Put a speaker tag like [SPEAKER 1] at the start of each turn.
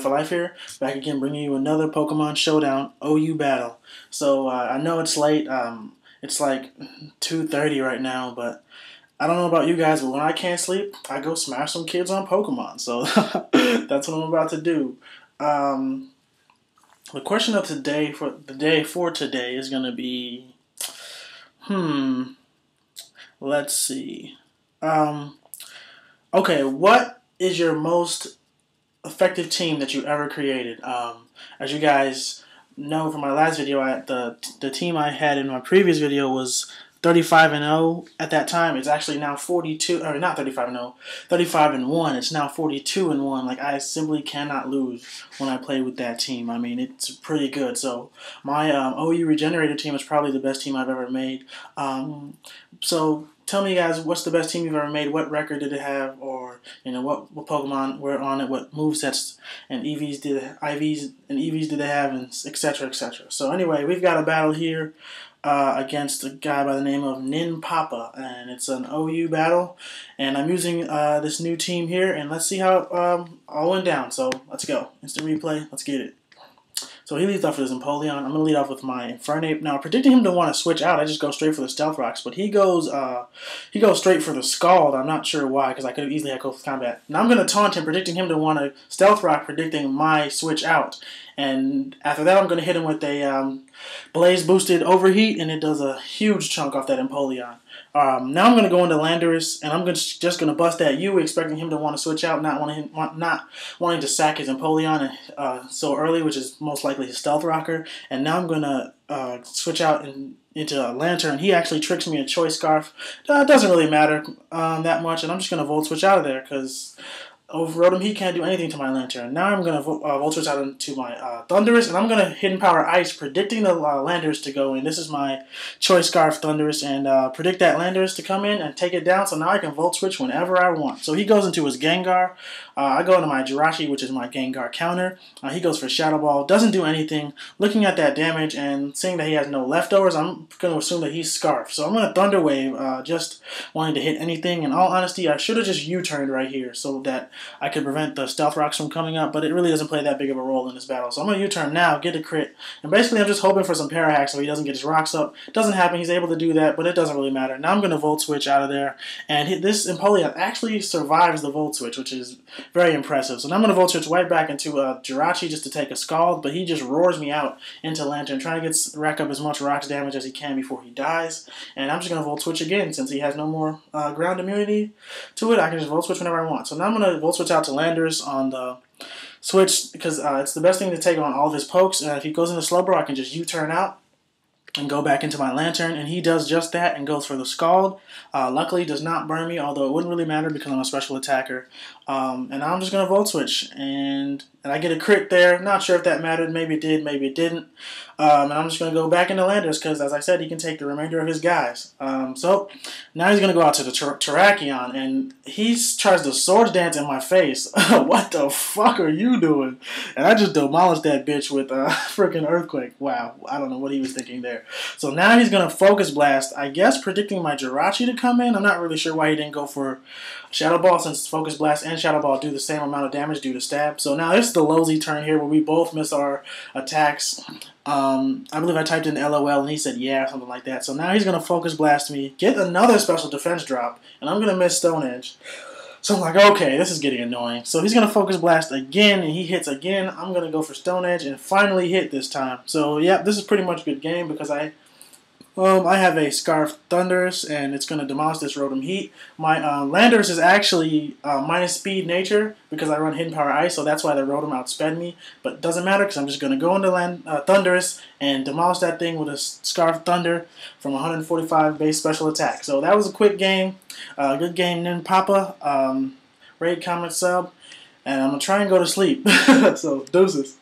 [SPEAKER 1] for Life here, back again bringing you another Pokemon Showdown OU battle. So I know it's late, it's like 2:30 right now, but I don't know about you guys, but when I can't sleep, I go smash some kids on Pokemon, so that's what I'm about to do. The question of today, for today is going to be, let's see. Okay, what is your most effective team that you ever created? As you guys know from my last video, the team I had in my previous video was 35-0 at that time. It's actually now 42, or not 35-0, 35-1. It's now 42-1. Like, I simply cannot lose when I play with that team. I mean, it's pretty good. So my OU Regenerator team is probably the best team I've ever made. So tell me, guys, what's the best team you've ever made? What record did it have, or what Pokemon were on it? What movesets and IVs did they have, and etc. etc. So anyway, we've got a battle here against a guy by the name of Nin Papa, and it's an OU battle. And I'm using this new team here, and let's see how it all went down. So let's go. Instant replay. Let's get it. So he leads off with his Empoleon. I'm going to lead off with my Infernape. Now, predicting him to want to switch out, I just go straight for the Stealth Rocks. But he goes straight for the Scald. I'm not sure why, because I could have easily had Close Combat. Now I'm going to taunt him, predicting him to want to Stealth Rock, predicting my switch out. And after that, I'm going to hit him with a Blaze Boosted Overheat, and it does a huge chunk off that Empoleon. Now I'm going to go into Landorus, and I'm just going to bust that U, expecting him to want to switch out, not wanting to sack his Empoleon so early, which is most likely his Stealth Rocker. And now I'm going to switch out into Lantern. He actually tricks me a Choice Scarf. It doesn't really matter that much, and I'm just going to Volt Switch out of there, because over Rotom, he can't do anything to my Lantern. Now I'm going to Volt Switch out into my Thundurus, and I'm going to Hidden Power Ice, predicting the Landorus to go in. This is my Choice Scarf Thundurus, and predict that Landorus to come in and take it down, so now I can Volt Switch whenever I want. So he goes into his Gengar. I go into my Jirachi, which is my Gengar counter. He goes for Shadow Ball, doesn't do anything. Looking at that damage and seeing that he has no leftovers, I'm going to assume that he's Scarf. So I'm going to Thunder Wave, just wanting to hit anything. In all honesty, I should have just U-turned right here so that I could prevent the Stealth Rocks from coming up, but it really doesn't play that big of a role in this battle. So I'm going to U-turn now, get a crit, and basically I'm just hoping for some Para Hack so he doesn't get his rocks up. Doesn't happen, he's able to do that, but it doesn't really matter. Now I'm going to Volt Switch out of there, and this Empoleon actually survives the Volt Switch, which is very impressive. So now I'm going to Volt Switch right back into Jirachi just to take a Scald, but he just roars me out into Lantern, trying to rack up as much rocks damage as he can before he dies. And I'm just going to Volt Switch again, since he has no more ground immunity to it. I can just Volt Switch whenever I want. So now I'm going to Volt Switch out to Landorus on the switch, because it's the best thing to take on all of his pokes. And if he goes into Slowbro, I can just U-turn out and go back into my Lantern, and he does just that and goes for the Scald. Luckily, does not burn me, although it wouldn't really matter because I'm a special attacker. And I'm just going to Volt Switch, and I get a crit there. Not sure if that mattered. Maybe it did, maybe it didn't. And I'm just going to go back into Landorus because, as I said, he can take the remainder of his guys. So now he's going to go out to the Terrakion, and he tries to Swords Dance in my face. What the fuck are you doing? And I just demolished that bitch with a freaking Earthquake. Wow, I don't know what he was thinking there. So now he's going to Focus Blast, I guess predicting my Jirachi to come in. I'm not really sure why he didn't go for Shadow Ball, since Focus Blast and Shadow Ball do the same amount of damage due to stab. So now it's the Losey turn here, where we both miss our attacks. I believe I typed in LOL and he said yeah, or something like that. So now he's going to Focus Blast me, get another special defense drop, and I'm going to miss Stone Edge. So I'm like, okay, this is getting annoying. So he's going to Focus Blast again, and he hits again. I'm going to go for Stone Edge and finally hit this time. So yeah, this is pretty much a good game because I have a Scarf Thundurus, and it's going to demolish this Rotom Heat. My Landorus is actually minus speed nature because I run Hidden Power Ice, so that's why the Rotom outsped me. But it doesn't matter because I'm just going to go into Thundurus and demolish that thing with a Scarf Thunder from 145 base special attack. So that was a quick game. Good game, Nin Papa. Rate, comment, sub, and I'm going to try and go to sleep. So, deuces.